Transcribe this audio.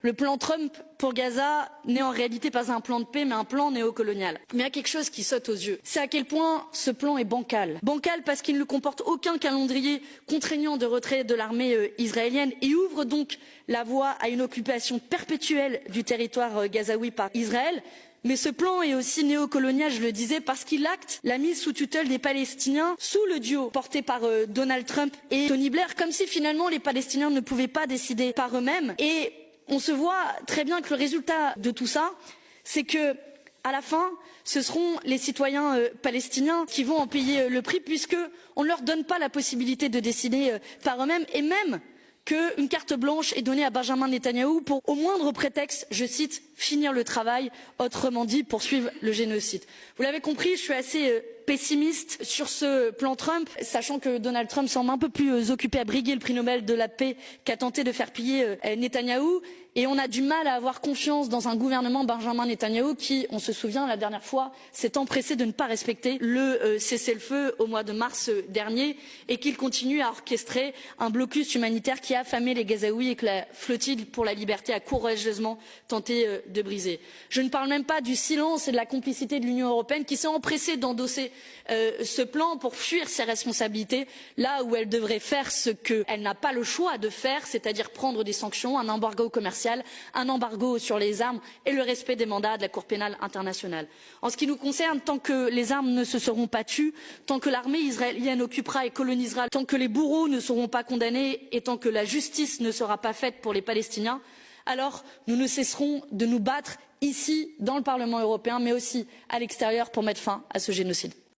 Le plan Trump pour Gaza n'est en réalité pas un plan de paix, mais un plan néocolonial. Mais il y a quelque chose qui saute aux yeux. C'est à quel point ce plan est bancal. Bancal parce qu'il ne comporte aucun calendrier contraignant de retrait de l'armée israélienne et ouvre donc la voie à une occupation perpétuelle du territoire gazaoui par Israël. Mais ce plan est aussi néocolonial, je le disais, parce qu'il acte la mise sous tutelle des Palestiniens sous le duo porté par Donald Trump et Tony Blair, comme si finalement les Palestiniens ne pouvaient pas décider par eux-mêmes. Et on se voit très bien que le résultat de tout ça, c'est que, à la fin, ce seront les citoyens palestiniens qui vont en payer le prix, puisqu'on ne leur donne pas la possibilité de décider par eux-mêmes, et même qu'une carte blanche est donnée à Benjamin Netanyahou pour, au moindre prétexte, je cite, finir le travail, autrement dit, poursuivre le génocide. Vous l'avez compris, je suis assez pessimiste sur ce plan Trump, sachant que Donald Trump semble un peu plus occupé à briguer le prix Nobel de la paix qu'à tenter de faire plier Netanyahou. Et on a du mal à avoir confiance dans un gouvernement Benjamin Netanyahou qui, on se souvient, la dernière fois, s'est empressé de ne pas respecter le cessez-le-feu au mois de mars dernier et qu'il continue à orchestrer un blocus humanitaire qui a affamé les Gazaouis et que la flottille pour la liberté a courageusement tenté de briser. Je ne parle même pas du silence et de la complicité de l'Union européenne qui s'est empressée d'endosser ce plan pour fuir ses responsabilités, là où elle devrait faire ce qu'elle n'a pas le choix de faire, c'est-à-dire prendre des sanctions, un embargo commercial, un embargo sur les armes et le respect des mandats de la Cour pénale internationale. En ce qui nous concerne, tant que les armes ne se seront pas tues, tant que l'armée israélienne occupera et colonisera, tant que les bourreaux ne seront pas condamnés et tant que la justice ne sera pas faite pour les Palestiniens, alors nous ne cesserons de nous battre ici, dans le Parlement européen, mais aussi à l'extérieur pour mettre fin à ce génocide.